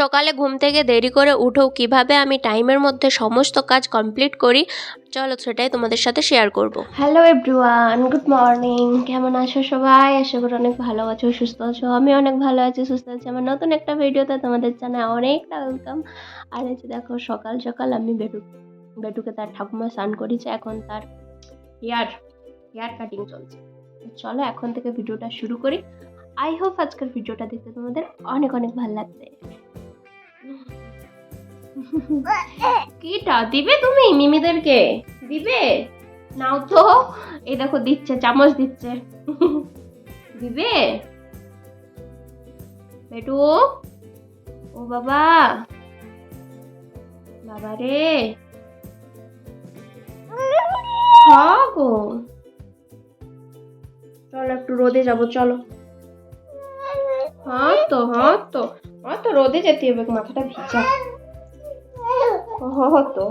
সকালে ঘুম থেকে দেরি করে উঠেও কিভাবে আমি টাইমের মধ্যে সমস্ত কাজ কমপ্লিট করি, চলো সেটাই তোমাদের সাথে শেয়ার করব। Hello everyone, good morning. কেমন আছো সবাই? আশা করি অনেক ভালো আছো, সুস্থ আছো। আমি অনেক ভালো আছি, সুস্থ আছি। আমার নতুন একটা ভিডিওতে তোমাদের জানাই অনেকটা ওয়েলকাম। আর এই যে দেখো, সকাল সকাল আমি বেটুকে তার ঠাকুমা স্নান করেছে, এখন তার হেয়ার কাটিং চলছে। চলো এখন থেকে ভিডিওটা শুরু করি। আই হোপ আজকের ভিডিওটা দেখতে তোমাদের অনেক অনেক ভালো লাগবে। কিটা দিবে তুমি মিমিদেরকে? দিবে? নাও তো, এই দেখো দিচ্ছে, চামচ দিচ্ছে। দিবে বেটু? ও বাবা, বাবা রে, হ্যাঁ গো, চলো একটু রোদে যাবো, চলো। হ্যাঁ তো রোদে যেতে হবে, মাথাটা ভিজা। হয়তো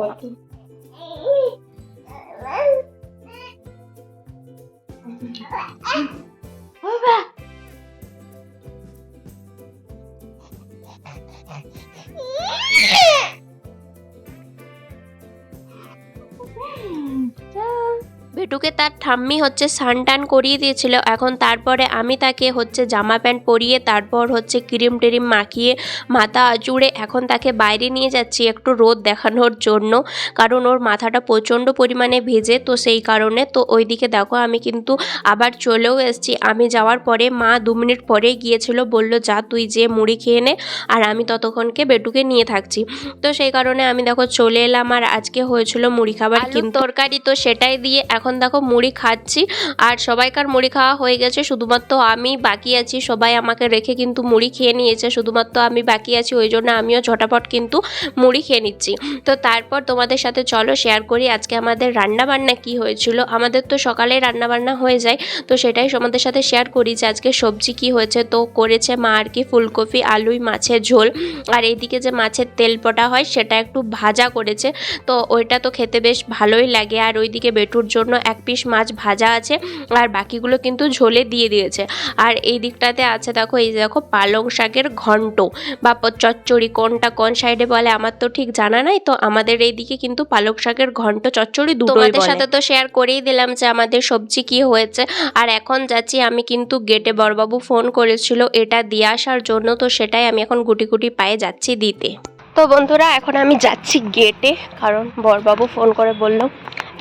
বেটুকে তার ঠাম্মি হচ্ছে স্নান টান করিয়ে দিয়েছিল। এখন তারপরে আমি তাকে হচ্ছে জামা প্যান্ট পরিয়ে, তারপর হচ্ছে ক্রিম টেরিম মাখিয়ে, মাথা আঁচড়ে এখন তাকে বাইরে নিয়ে যাচ্ছি একটু রোদ দেখানোর জন্য, কারণ ওর মাথাটা প্রচণ্ড পরিমাণে ভেজে, তো সেই কারণে। তো ওইদিকে দেখো আমি কিন্তু আবার চলেও এসেছি। আমি যাওয়ার পরে মা 2 মিনিট পরেই গিয়েছিল, বলল যা তুই যে মুড়ি খেয়ে নে, আর আমি ততক্ষণকে বেটুকে নিয়ে থাকছি। তো সেই কারণে আমি দেখো চলে এলাম। আর আজকে হয়েছিল মুড়ি খাবার কিন্তু তরকারি, তো সেটাই দিয়ে এখন দেখো মুড়ি খাচ্ছি। আর সবাইকার মুড়ি খাওয়া হয়ে গেছে, শুধুমাত্র আমি বাকি আছি। সবাই আমাকে রেখে কিন্তু মুড়ি খেয়ে নিয়েছে, শুধুমাত্র আমি বাকি আছি, ওই জন্য আমিও ঝটাপট কিন্তু মুড়ি খেয়ে নিচ্ছি। তো তারপর তোমাদের সাথে চলো শেয়ার করি আজকে আমাদের রান্না বান্না কি হয়েছিল। আমাদের তো সকালে রান্না বান্না হয়ে যায়, তো সেটাই তোমাদের সাথে শেয়ার করি যে আজকে সবজি কি হয়েছে। তো করেছে মা আর কি ফুলকপি আলুই মাছের ঝোল, আর এইদিকে যে মাছের তেল পটা হয় সেটা একটু ভাজা করেছে, তো ওইটা তো খেতে বেশ ভালোই লাগে। আর ওইদিকে বেটুর জন্য 1 পিস মাছ ভাজা আছে, আর বাকিগুলো কিন্তু ঝোলে দিয়ে দিয়েছে। আর এই দিকটাতে আছে দেখো, এই দেখো পালং শাকের ঘন্ট বা চচ্চড়ি, কোনটা কোন সাইডে বলে আমার তো ঠিক জানা নাই। তো আমাদের এইদিকে কিন্তু পালং শাকের ঘন্ট চচ্চড়ি দুটোই বলে। তোমাদের সাথে তো শেয়ার করেই দিলাম যে আমাদের সবজি কি হয়েছে। আর এখন যাচ্ছি আমি কিন্তু গেটে, বড়বাবু ফোন করেছিল এটা দিয়ে আসার জন্য, তো সেটাই আমি এখন গুটি গুটি পায়ে যাচ্ছি দিতে। তো বন্ধুরা এখন আমি যাচ্ছি গেটে, কারণ বড়বাবু ফোন করে বলল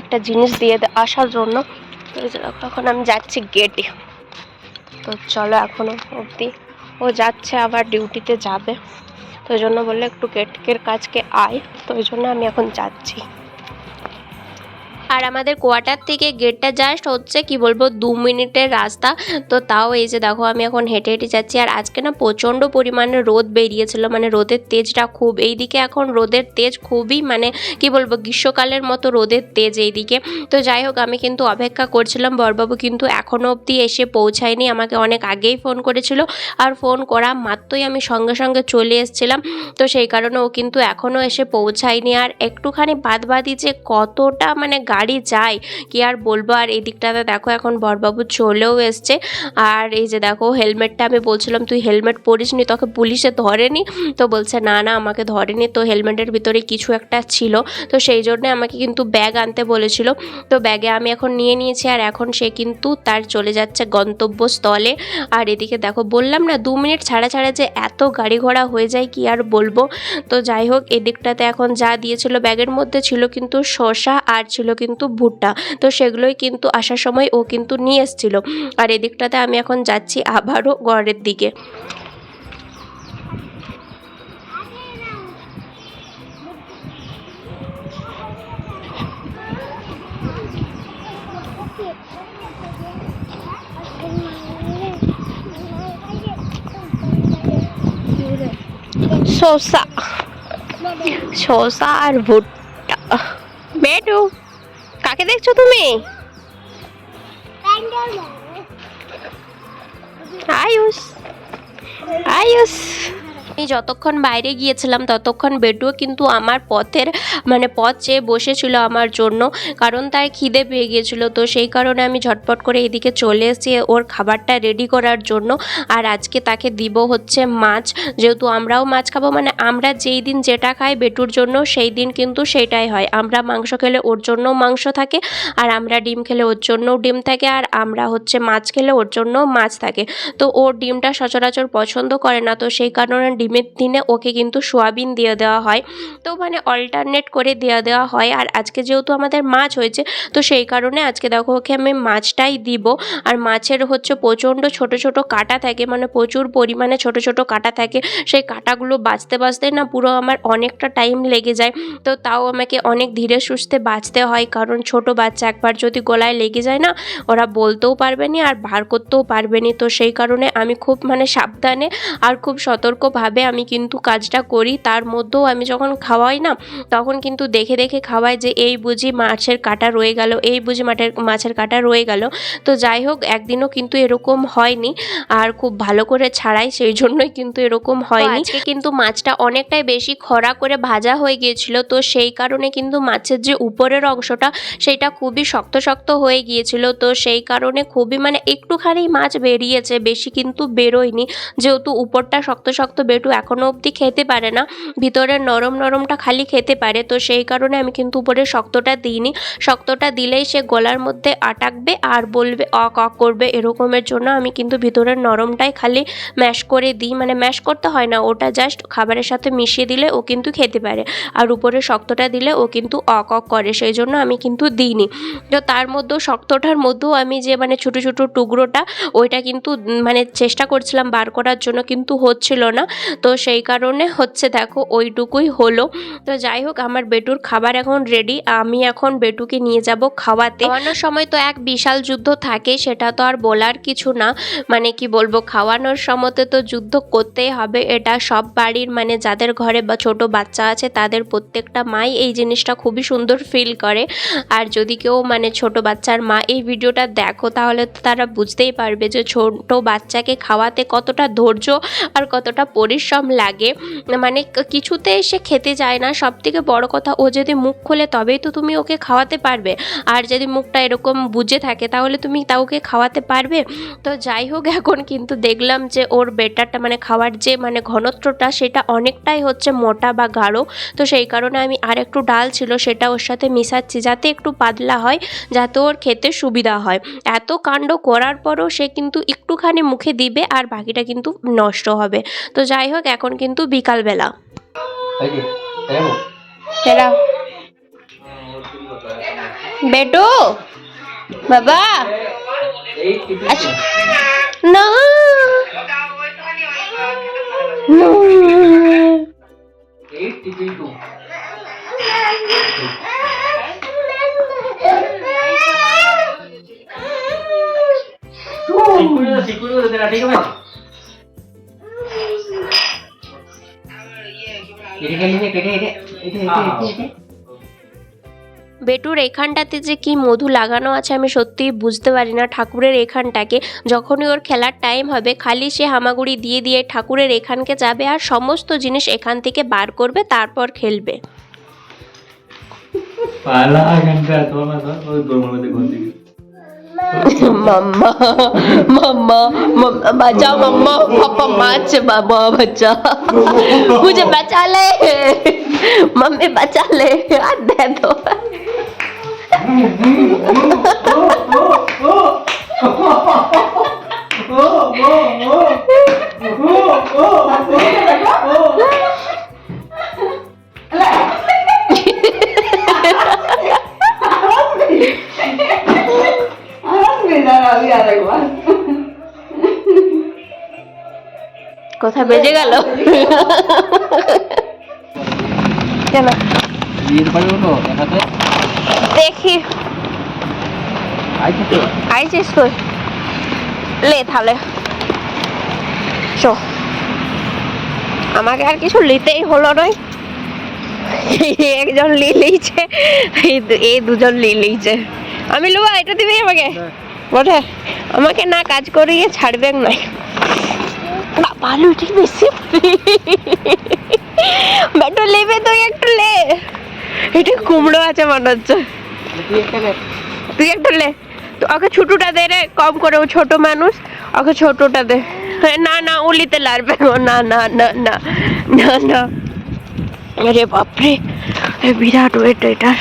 একটা জিনিস দিয়ে আসার জন্য। তো এখন আমি যাচ্ছি গেটে। তো চলো এখনো অবধি ও যাচ্ছে, আবার ডিউটিতে যাবে, তো ওই জন্য বললে একটু গেটের কাজকে আয়, তো ওই জন্য আমি এখন যাচ্ছি। আর আমাদের কোয়ার্টার থেকে গেটটা জাস্ট হচ্ছে কি বলবো 2 মিনিটের রাস্তা। তো তাও এই যে দেখো আমি এখন হেঁটে হেঁটে যাচ্ছি। আর আজকে না প্রচণ্ড পরিমাণে রোদ বেরিয়েছিল, মানে রোদের তেজটা খুব। এইদিকে এখন রোদের তেজ খুবই, মানে কি বলবো গ্রীষ্মকালের মতো রোদের তেজ এইদিকে। তো যাই হোক আমি কিন্তু অপেক্ষা করছিলাম, বড়বাবু কিন্তু এখনও অবধি এসে পৌঁছায়নি। আমাকে অনেক আগেই ফোন করেছিল, আর ফোন করা মাত্রই আমি সঙ্গে সঙ্গে চলে এসেছিলাম। তো সেই কারণে ও কিন্তু এখনও এসে পৌঁছায়নি। আর একটুখানি বাদবাদি যে কতটা মানে গাড়ি যায় কি আর বলবো। আর এই দিকটাতে দেখো এখন বড়বাবু চলেও এসছে। আর এই যে দেখো হেলমেটটা, আমি বলছিলাম তুই হেলমেট পরিস নি, তোকে পুলিশে ধরেনি? তো বলছে না না আমাকে ধরেনি, তো হেলমেটের ভিতরে কিছু একটা ছিল, তো সেই জন্যে আমাকে কিন্তু ব্যাগ আনতে বলেছিল। তো ব্যাগে আমি এখন নিয়ে নিয়েছি, আর এখন সে কিন্তু তার চলে যাচ্ছে গন্তব্যস্থলে। আর এদিকে দেখো বললাম না 2 মিনিট ছাড়া ছাড়া যে এত গাড়ি ঘোড়া হয়ে যায় কি আর বলবো। তো যাই হোক এদিকটাতে এখন যা দিয়েছিল ব্যাগের মধ্যে ছিল কিন্তু শসা আর ছিল কিন্তু ভুট্টা, তো সেগুলোই কিন্তু আসার সময় ও কিন্তু নিয়ে এসেছিল। আর এদিকটাতে আমি এখন যাচ্ছি আবারও ঘরের দিকে। শসা আর ভুট্টা। বেটু কাকে দেখছো তুমি? আয়ুষ, আয়ুষ আমি যতক্ষণ বাইরে গিয়েছিলাম ততক্ষণ বেটুও কিন্তু আমার পথ চেয়ে বসেছিল আমার জন্য, কারণ তার খিদে পেয়ে গিয়েছিল। তো সেই কারণে আমি ঝটপট করে এদিকে চলে এসেছি ওর খাবারটা রেডি করার জন্য। আর আজকে তাকে দিব হচ্ছে মাছ, যেহেতু আমরাও মাছ খাবো, মানে আমরা যেই দিন যেটা খাই বেটুর জন্য সেই দিন কিন্তু সেটাই হয়। আমরা মাংস খেলে ওর জন্যও মাংস থাকে, আর আমরা ডিম খেলে ওর জন্যও ডিম থাকে, আর আমরা হচ্ছে মাছ খেলে ওর জন্যও মাছ থাকে। তো ওর ডিমটা সচরাচর পছন্দ করে না, তো সেই কারণে ডিমের দিনে ওকে কিন্তু সোয়াবিন দিয়ে দেওয়া হয়। তো মানে অল্টারনেট করে দেওয়া হয়। আর আজকে যেহেতু আমাদের মাছ হয়েছে, তো সেই কারণে আজকে দেখো ওকে আমি মাছটাই দিব। আর মাছের হচ্ছে প্রচণ্ড ছোট ছোট কাঁটা থাকে, মানে প্রচুর পরিমাণে ছোট ছোট কাঁটা থাকে। সেই কাঁটাগুলো বাছতে না পুরো আমার অনেকটা টাইম লেগে যায়। তো তাও আমাকে অনেক ধীরে সুস্থে বাছতে হয়, কারণ ছোট বাচ্চা একবার যদি গলায় লেগে যায় না, ওরা বলতেও পারবে না আর বার করতেও পারবে না। তো সেই কারণে আমি খুব মানে সাবধানে আর খুব সতর্কভাবে আমি কিন্তু কাজটা করি। তার মধ্যেও আমি যখন খাওয়াই না, তখন কিন্তু দেখে দেখে খাওয়াই যে এই বুঝি মাছের কাঁটা রয়ে গেল, এই বুঝি মাছের কাঁটা রয়ে গেল। তো যাই হোক, একদিনও কিন্তু এরকম হয়নি, আর খুব ভালো করে ছাড়াই, সেই জন্যই কিন্তু এরকম হয়নি। আজকে কিন্তু মাছটা অনেকটাই বেশি খরা করে ভাজা হয়ে গিয়েছিল, তো সেই কারণে কিন্তু মাছের যে উপরের অংশটা সেটা খুবই শক্ত শক্ত হয়ে গিয়েছিল। তো সেই কারণে খুবই মানে একটুখানি মাছ বেরিয়েছে, বেশি কিন্তু বেরোয়নি। যেহেতু উপরটা শক্ত শক্ত বেটু এখনও অবধি খেতে পারে না, ভিতরের নরম নরমটা খালি খেতে পারে। তো সেই কারণে আমি কিন্তু উপরে শক্তটা দিইনি। শক্তটা দিলেই সে গলার মধ্যে আটাকবে আর বলবে অক অক করবে, এরকমের জন্য আমি কিন্তু ভিতরের নরমটাই খালি ম্যাশ করে দিই। মানে ম্যাশ করতে হয় না, ওটা জাস্ট খাবারের সাথে মিশিয়ে দিলে ও কিন্তু খেতে পারে। আর উপরে শক্তটা দিলে ও কিন্তু অক অক করে, সেই জন্য আমি কিন্তু দিইনি। তো তার মধ্যেও শক্তটার মধ্যেও আমি যে মানে ছোটো ছোটো টুকরোটা, ওইটা কিন্তু মানে চেষ্টা করছিলাম বার করার জন্য, কিন্তু হচ্ছিল না। তো সেই কারণে হচ্ছে দেখো ওইটুকুই হলো। তো যাই হোক, আমার বেটুর খাবার এখন রেডি। আমি এখন বেটুকে নিয়ে যাব খাওয়াতে। খাওয়ানোর সময় তো এক বিশাল যুদ্ধ থাকে, সেটা তো আর বলার কিছু না। মানে কি বলবো, খাওয়ানোর সময়তে তো যুদ্ধ করতেই হবে। এটা সব বাড়ির মানে যাদের ঘরে বা ছোট বাচ্চা আছে তাদের প্রত্যেকটা মাই এই জিনিসটা খুবই সুন্দর ফিল করে। আর যদি কেউ মানে ছোট বাচ্চার মা এই ভিডিওটা দেখো, তাহলে তো তারা বুঝতেই পারবে যে ছোট বাচ্চাকে খাওয়াতে কতটা ধৈর্য আর কতটা পরিশ্রম লাগে। মানে কিছুতে সে খেতে চায় না, সবথেকে বড় কথা ও যদি মুখ খোলে তবেই তো তুমি ওকে খাওয়াতে পারবে। আর যদি মুখটা এরকম বুজে থাকে তাহলে তুমি ওকে খাওয়াতে পারবে? তো যাই হোক, এখন কিন্তু দেখলাম যে ওর বেটারটা মানে খাওয়ার যে মানে ঘনত্বটা সেটা অনেকটাই হচ্ছে মোটা বা গাঢ়। তো সেই কারণে আমি আর একটু ডাল ছিল সেটা ওর সাথে মিশাচ্ছি, যাতে একটু পাতলা হয়, যাতে ওর খেতে সুবিধা হয়। এত কাণ্ড করার পরও সে কিন্তু একটুখানি মুখে দিবে আর বাকিটা কিন্তু নষ্ট হবে। তো যাই হোক, এখন কিন্তু বিকালবেলা। বেটু বাবা না বেটুর এখানটাতে যে কি মধু লাগানো আছে আমি সত্যিই বুঝতে পারি না। ঠাকুরের এখানটাকে যখনই ওর খেলার টাইম হবে, খালি সে হামাগুড়ি দিয়ে দিয়ে ঠাকুরের এখানকে যাবে আর সমস্ত জিনিস এখান থেকে বার করবে, তারপর খেলবে। मम्मा मम्मा बचा मम्मा पापा माच बाबा बचा मुझे बचा ले मम्मी बचा ले हाथ दे दो কোথা বেজে গেল কেন দেখি আইছিস তুই লে তাহলে চো আমাকে আর কিছু নিতেই হলো নয় একজন লিলেইছে এই দুজন লিলেইছে আমি লুবা এটা দিবি আমাকে বটে আমাকে না কাজ করিয়ে ছাড়বে নাই আলুটি বেশি একটু লেবে, তুই একটু লে, এটা কুমড়ো আছে মনে হচ্ছে, তুই একটু লে। তো ওকে ছোটটা দে রে, কম করে, ও ছোট মানুষ, ওকে ছোটটা দে। না না উলিতে লারবে, না না না না না না, আরে বাপরে বিরাট ওয়েট এটার।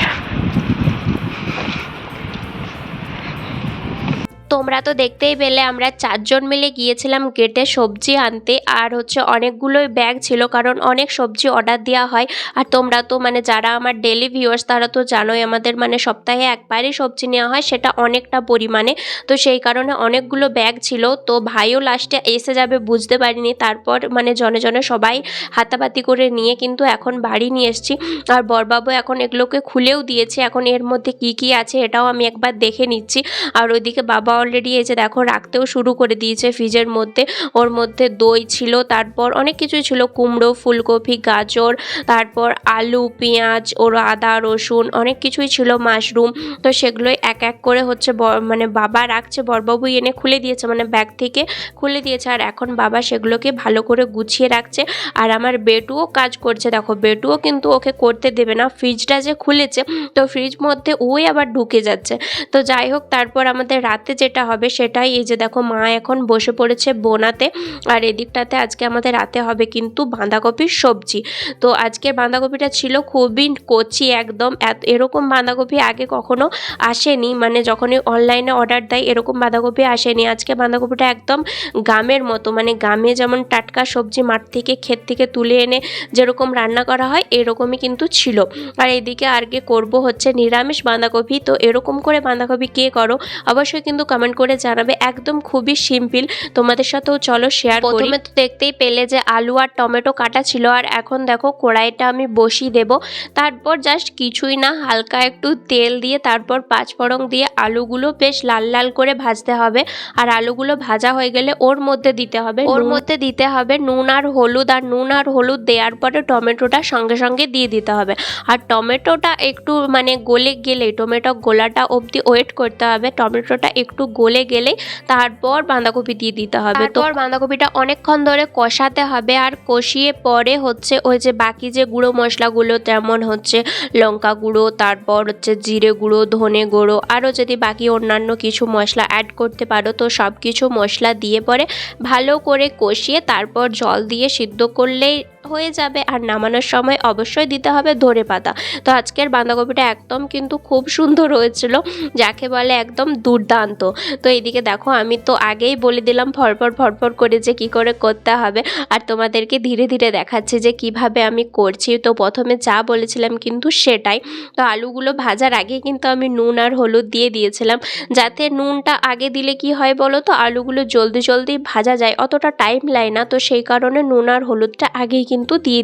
তোমরা তো দেখতেই পেলে আমরা 4 জন মিলে গিয়েছিলাম গেটে সবজি আনতে, আর হচ্ছে অনেকগুলোই ব্যাগ ছিল কারণ অনেক সবজি অর্ডার দেওয়া হয়। আর তোমরা তো মানে যারা আমার ডেলি ভিউয়ার্স তারা তো জানোই আমাদের মানে সপ্তাহে একবারই সবজি নেওয়া হয়, সেটা অনেকটা পরিমাণে। তো সেই কারণে অনেকগুলো ব্যাগ ছিল। তো ভাইও লাস্টে এসে যাবে বুঝতে পারিনি, তারপর মানে জনে জনে সবাই হাতাপাতি করে নিয়ে কিন্তু এখন বাড়ি নিয়ে এসেছি। আর বরবাবু এখন এগুলোকে খুলেও দিয়েছে, এখন এর মধ্যে কি কি আছে এটাও আমি একবার দেখে নিচ্ছি। আর ওইদিকে বাবা অলরেডি এই যে দেখো রাখতেও শুরু করে দিয়েছে ফ্রিজের মধ্যে। ওর মধ্যে দই ছিল, তারপর অনেক কিছুই ছিল, কুমড়ো, ফুলকপি, গাজর, তারপর আলু, পেঁয়াজ, ওর আদা রসুন অনেক কিছুই ছিল, মাশরুম। তো সেগুলোই এক এক করে হচ্ছে মানে বাবা রাখছে, বরবাবু এনে খুলে দিয়েছে, মানে ব্যাগ থেকে খুলে দিয়েছে। আর এখন বাবা সেগুলোকে ভালো করে গুছিয়ে রাখছে। আর আমার বেটুও কাজ করছে, দেখো বেটুও কিন্তু ওকে করতে দেবে না, ফ্রিজটা যে খুলেছে তো ফ্রিজ মধ্যে ওই আবার ঢুকে যাচ্ছে। তো যাই হোক, তারপর আমাদের রাতে যেটা হবে সেটাই এই যে দেখো মা এখন বসে পড়েছে বোনাতে। আর এদিকটাতে আজকে আমাদের রাতে হবে কিন্তু বাঁধাকপির সবজি। তো আজকের বাঁধাকপিটা ছিল খুবই কচি একদম, এরকম বাঁধাকপি আগে কখনো আসেনি, মানে যখনই অনলাইনে অর্ডার দেয় এরকম বাঁধাকপি আসেনি। আজকে বাঁধাকপিটা একদম গ্রামের মতো, মানে গ্রামে যেমন টাটকা সবজি মাঠ থেকে ক্ষেত থেকে তুলে এনে যেরকম রান্না করা হয় এরকমই কিন্তু ছিল। আর এদিকে আজকে করব হচ্ছে নিরামিষ বাঁধাকপি। তো এরকম করে বাঁধাকপি কে করো অবশ্যই কিন্তু কমেন্ট করে জানাবে, একদম খুবই সিম্পল, তোমাদের সাথেও চলো শেয়ার করি। প্রথমে তো দেখতেই পেলে যে আলু আর টমেটো কাটা ছিল, আর এখন দেখো কড়াইটা আমি বসিয়ে দেব। তারপর জাস্ট কিছুই না, হালকা একটু তেল দিয়ে তারপর পাঁচফোড়ন দিয়ে আলুগুলো বেশ লাল লাল করে ভাজতে হবে। আর আলুগুলো ভাজা হয়ে গেলে ওর মধ্যে দিতে হবে নুন আর হলুদ। আর নুন আর হলুদ দেওয়ার পরে টমেটোটা সঙ্গে সঙ্গে দিয়ে দিতে হবে। আর টমেটোটা একটু মানে গলে গেলে, টমেটো গোলাটা অবধি ওয়েট করতে হবে, টমেটোটা একটু গলে গেলে তারপর বাঁধাকপি দিয়ে দিতে হবে। তারপর বাঁধাকপিটা অনেকক্ষণ ধরে কষাতে হবে। আর কষিয়ে পরে হচ্ছে ওই যে বাকি যে গুঁড়ো মশলাগুলো, যেমন হচ্ছে লঙ্কা গুঁড়ো, তারপর হচ্ছে জিরে গুঁড়ো, ধনে গুঁড়ো, আরও যদি বাকি অন্যান্য কিছু মশলা অ্যাড করতে পারো তো সব কিছু মশলা দিয়ে পরে ভালো করে কষিয়ে তারপর জল দিয়ে সিদ্ধ করলেই হয়ে যাবে। আর নামানোর সময় অবশ্যই দিতে হবে ধনেপাতা। তো আজকের বাঁধাকপিটা একদম কিন্তু খুব সুন্দর হয়েছিল, যাকে বলে একদম দুর্দান্ত। তো এইদিকে দেখো আমি তো আগেই বলে দিলাম ফরফর ফরফর করে যে কি করে করতে হবে, আর তোমাদেরকে ধীরে ধীরে দেখাচ্ছি যে কিভাবে আমি করছি। তো প্রথমে যা বলেছিলাম কিন্তু সেটাই। তো আলুগুলো ভাজার আগে কিন্তু আমি নুন আর হলুদ দিয়ে দিয়েছিলাম, যাতে নুনটা আগে দিলে কি হয় বলো তো, আলুগুলো জলদি জলদি ভাজা যায়, অতটা টাইম লাগে না। তো সেই কারণে নুন আর হলুদটা আগেই কিন্তু দিয়ে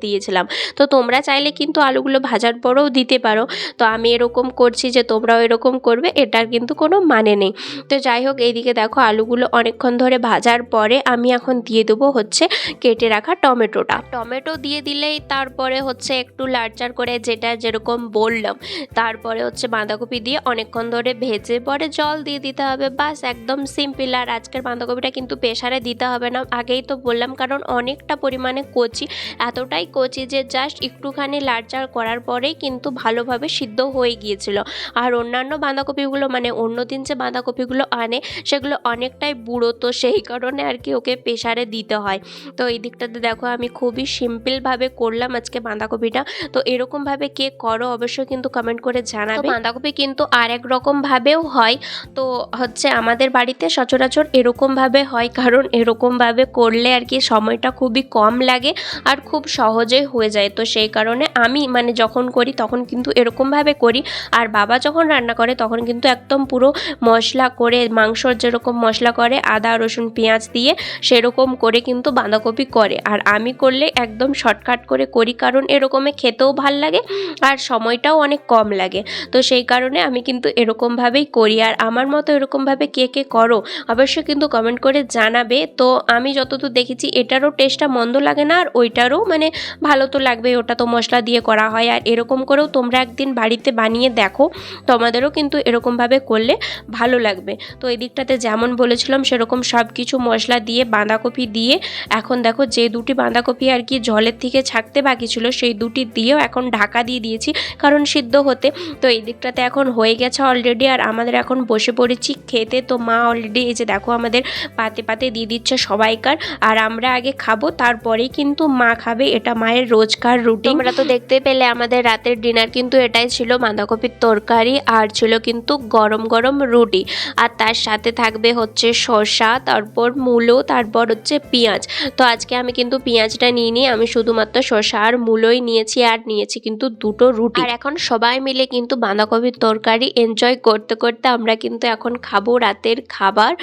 দিয়েছিলাম। তো তোমরা চাইলে কিন্তু আলুগুলো ভাজার পরেও দিতে পারো। তো আমি এরকম করছি যে তোমরাও এরকম করবে, এটার কিন্তু কোনো মানে নেই। তো যাই হোক, এইদিকে দেখো আলুগুলো অনেকক্ষণ ধরে ভাজার পরে আমি এখন দিয়ে দেবো হচ্ছে কেটে রাখা টমেটোটা। টমেটো দিয়ে দিলেই তারপরে হচ্ছে একটু লাড়চাড় করে, যেটা যেরকম বললাম, তারপরে হচ্ছে বাঁধাকপি দিয়ে অনেকক্ষণ ধরে ভেজে পরে জল দিয়ে দিতে হবে, বাস একদম সিম্পল। আর আজকের বাঁধাকপিটা কিন্তু প্রেসারে দিতে হবে না, আগেই তো বললাম, কারণ অনেকটা পরিমাণে কচি, এতটাই কচি যে জাস্ট একটুখানি লাড়চাড় করার পরেই কিন্তু ভালোভাবে সিদ্ধ হয়ে গিয়েছিল। আর অন্যান্য বাঁধাকপিগুলো মানে অন্য দিন যে বাঁধাকপিগুলো আনে সেগুলো অনেকটাই বুড়ো, তো সেই কারণে আর কি ওকে প্রেসারে দিতে হয়। তো এই দিকটাতে দেখো আমি খুবই সিম্পলভাবে করলাম আজকে বাঁধাকপিটা। তো এরকমভাবে কে করো অবশ্যই কিন্তু কমেন্ট করে জানাবে। বাঁধাকপি কিন্তু আর এক রকমভাবেও হয়, তো হচ্ছে আমাদের বাড়িতে সচরাচর এরকমভাবে হয়, কারণ এরকমভাবে করলে আর কি সময়টা খুবই কম লাগে আর খুব সহজেই হয়ে যায়। তো সেই কারণে আমি মানে যখন করি তখন কিন্তু এরকমভাবে করি। আর বাবা যখন রান্না করে তখন কিন্তু একদম পুরো মশলা করে, মাংসর যেরকম মশলা করে আদা রসুন পেঁয়াজ দিয়ে সেরকম করে কিন্তু বাঁধাকপি করে। আর আমি করলে একদম শর্টকাট করে করি, কারণ এরকমে খেতেও ভাল লাগে আর সময়টাও অনেক কম লাগে। তো সেই কারণে আমি কিন্তু এরকমভাবেই করি। আর আমার মতো এরকমভাবে কে করো অবশ্যই কিন্তু কমেন্ট করে জানাবে। তো আমি যতদূর দেখেছি এটারও টেস্টটা মন্দ লাগে না, আর ওইটারও মানে ভালো তো লাগবে, ওটা তো মশলা দিয়ে করা হয়। আর এরকম করেও তোমরা একদিন বাড়িতে বানিয়ে দেখো, তোমাদেরও কিন্তু এরকমভাবে করলে ভালো লাগবে। তো এই দিকটাতে যেমন বলেছিলাম সেরকম সব কিছু মশলা দিয়ে বাঁধাকপি দিয়ে এখন দেখো যে দুটি বাঁধাকপি আর কি জলের থেকে ছাকতে বাকি ছিল সেই দুটি দিয়েও এখন ঢাকা দিয়ে দিয়েছি কারণ সিদ্ধ হতে। তো এই দিকটাতে এখন হয়ে গেছে অলরেডি, আর আমাদের এখন বসে পড়েছি খেতে। তো মা অলরেডি এই যে দেখো আমাদের পাতে পাতে দিয়ে দিচ্ছে সবাইকার, আর আমরা আগে খাবো তারপরেই কিন্তু মা খাবে, এটা মায়ের রোজকার রুটিন। তোমরা তো দেখতে পেলে আমাদের রাতের ডিনার কিন্তু এটাই ছিল, বাঁধাকপির তরকারি আর ছিল কিন্তু গরম গরম রুটি, আর তার সাথে থাকবে হচ্ছে শসা, তারপর মূলো, তারপর হচ্ছে পেঁয়াজ। তো আজকে আমি কিন্তু পেঁয়াজটা নিইনি, আমি শুধুমাত্র শসা আর মূলোই নিয়েছি, আর নিয়েছি কিন্তু দুটো রুটি। আর এখন সবাই মিলে কিন্তু বাঁধাকপির তরকারি এনজয় করতে করতে আমরা কিন্তু এখন খাবো রাতের খাবার।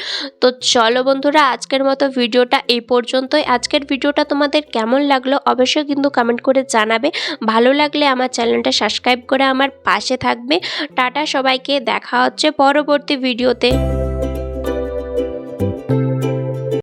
তো চলো বন্ধুরা, আজকের মতো ভিডিওটা এই পর্যন্তই। আজকের ভিডিওটা তোমাদের কেমন লাগলো অবশ্যই কিন্তু কমেন্ট করে জানাবে। ভালো লাগলে আমার চ্যানেলটা সাবস্ক্রাইব করে আমার পাশে থাকবে। টাটা সবাইকে, দেখা হচ্ছে পরবর্তী ভিডিওতে।